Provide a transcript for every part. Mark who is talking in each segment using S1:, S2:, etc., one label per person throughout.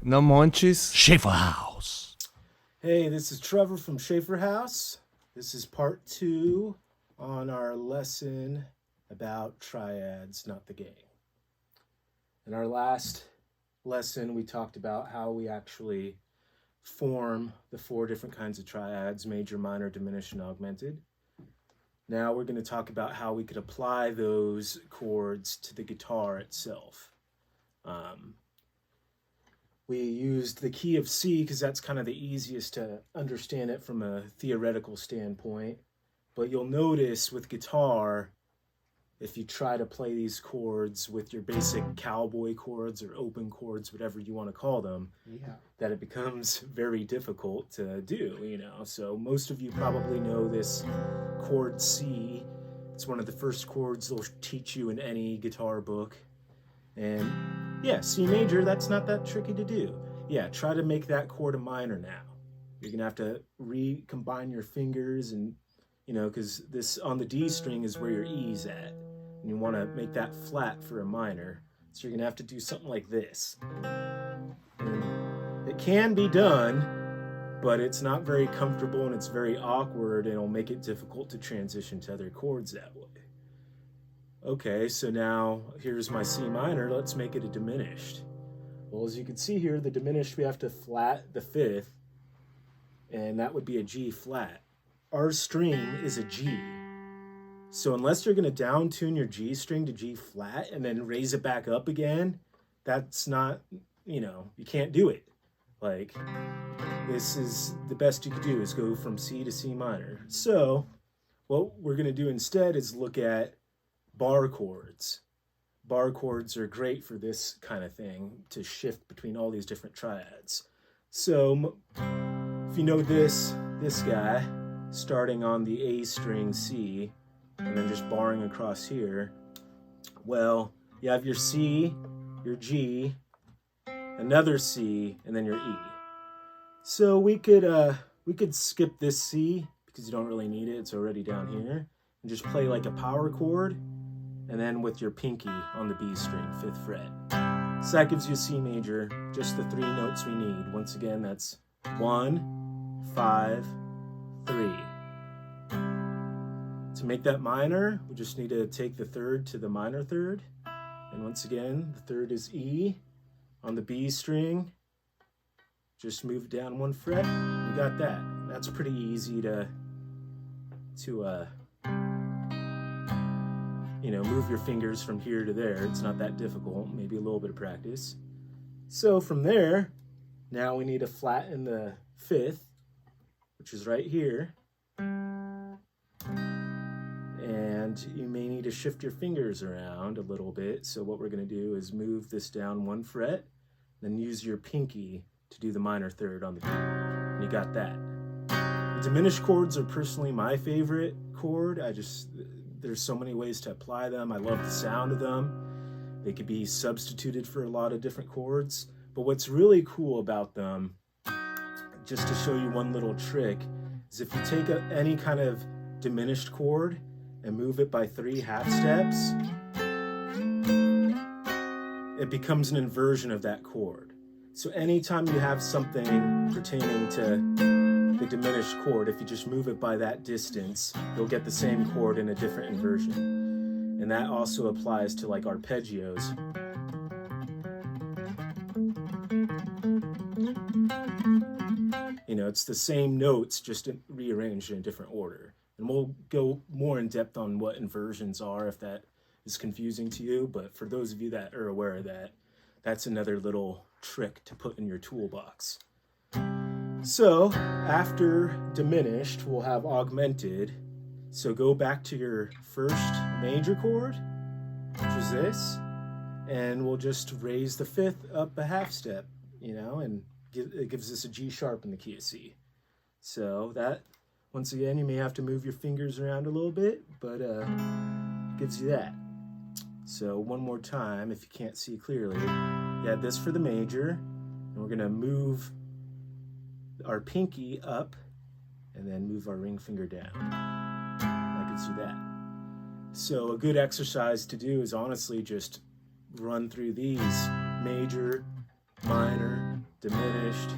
S1: No Monchis.
S2: Schaefer House.
S3: Hey, this is Trevor from Schaefer House. This is part 2 on our lesson about triads, not the game. In our last lesson, we talked about how we actually form the 4 different kinds of triads: major, minor, diminished, and augmented. Now we're going to talk about how we could apply those chords to the guitar itself. We used the key of C because that's kind of the easiest to understand it from a theoretical standpoint. But you'll notice with guitar, if you try to play these chords with your basic cowboy chords or open chords, whatever you want to call them, that it becomes very difficult to do, So most of you probably know this chord C. It's one of the first chords they'll teach you in any guitar book. And yeah, C major, that's not that tricky to do. Yeah, try to make that chord a minor now. You're gonna have to recombine your fingers and, because this on the D string is where your E's at. And you wanna make that flat for a minor. So you're gonna have to do something like this. And it can be done, but it's not very comfortable and it's very awkward and it'll make it difficult to transition to other chords that way. Okay, so now here's my C minor. Let's make it a diminished. Well, as you can see here, the diminished, we have to flat the 5th, and that would be a G flat. Our string is a G. So unless you're going to down tune your G string to G flat and then raise it back up again, that's not, you can't do it. Like, this is the best you could do is go from C to C minor. So what we're going to do instead is look at bar chords. Bar chords are great for this kind of thing, to shift between all these different triads. So if you know this guy, starting on the A string C, and then just barring across here, well, you have your C, your G, another C, and then your E. So we could skip this C because you don't really need it, it's already down here, and just play like a power chord, and then with your pinky on the B string, 5th fret. So that gives you a C major, just the 3 notes we need. Once again, that's 1, 5, 3. To make that minor, we just need to take the 3rd to the minor 3rd. And once again, the 3rd is E on the B string. Just move down 1 fret, you got that. That's pretty easy to move your fingers from here to there. It's not that difficult, maybe a little bit of practice. So from there, now we need to flatten the 5th, which is right here. And you may need to shift your fingers around a little bit. So what we're gonna do is move this down 1 fret, then use your pinky to do the minor 3rd on the B. And you got that. Diminished chords are personally my favorite chord. There's so many ways to apply them. I love the sound of them. They could be substituted for a lot of different chords. But what's really cool about them, just to show you one little trick, is if you take any kind of diminished chord and move it by 3 half steps, it becomes an inversion of that chord. So anytime you have something pertaining to the diminished chord, if you just move it by that distance, you'll get the same chord in a different inversion. And that also applies to like arpeggios. It's the same notes, just rearranged in a different order. And we'll go more in depth on what inversions are if that is confusing to you. But for those of you that are aware of that, that's another little trick to put in your toolbox. So after diminished, we'll have augmented. So go back to your first major chord, which is this, and we'll just raise the 5th up a half step, and it gives us a G sharp in the key of C. So that, once again, you may have to move your fingers around a little bit, but gives you that. So one more time, if you can't see clearly, you have this for the major, and we're gonna move our pinky up and then move our ring finger down. That gives you that. So a good exercise to do is honestly just run through these: major, minor, diminished,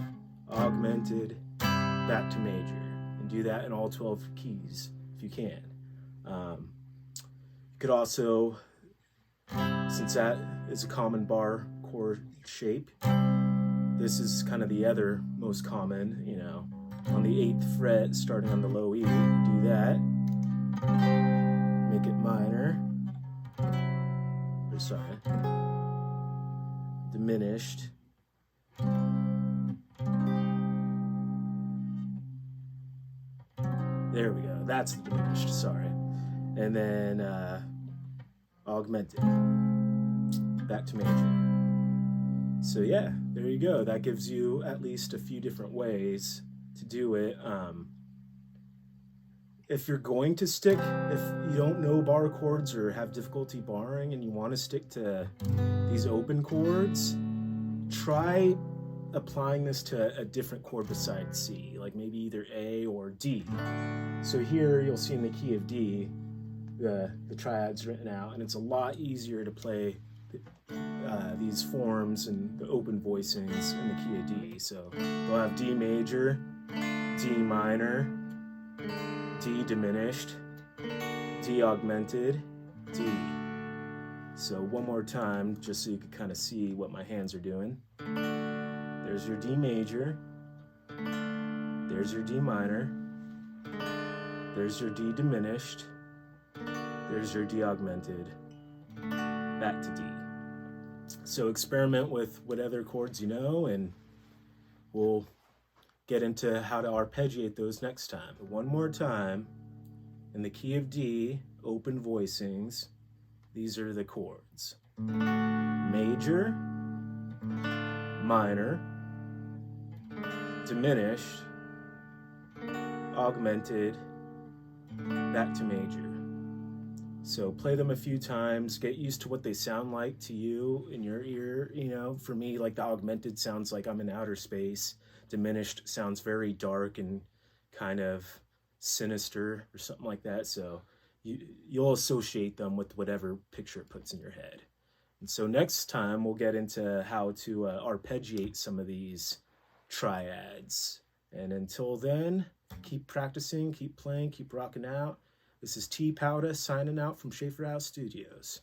S3: augmented, back to major. And do that in all 12 keys if you can. You could also, since that is a common bar chord shape, this is kind of the other most common, you know, on the 8th fret, starting on the low E, do that, make it minor, or sorry, diminished, there we go, that's the diminished, sorry, and then augmented, back to major. So yeah, there you go. That gives you at least a few different ways to do it. If you're going to stick, if you don't know bar chords or have difficulty barring and you want to stick to these open chords, try applying this to a different chord besides C, like maybe either A or D. So here you'll see in the key of D, the triads written out, and it's a lot easier to play these forms and the open voicings in the key of D. So we'll have D major, D minor, D diminished, D augmented, D. So one more time, just so you can kind of see what my hands are doing. There's your D major, there's your D minor, there's your D diminished, there's your D augmented, back to D. So experiment with what other chords you know, and we'll get into how to arpeggiate those next time. But one more time, in the key of D, open voicings, these are the chords. Major, minor, diminished, augmented, back to major. So play them a few times, get used to what they sound like to you in your ear. You know, for me, like the augmented sounds like I'm in outer space. Diminished sounds very dark and kind of sinister or something like that. So you'll associate them with whatever picture it puts in your head. And so next time we'll get into how to arpeggiate some of these triads. And until then, keep practicing, keep playing, keep rocking out. This is T. Powda signing out from Schaefer House Studios.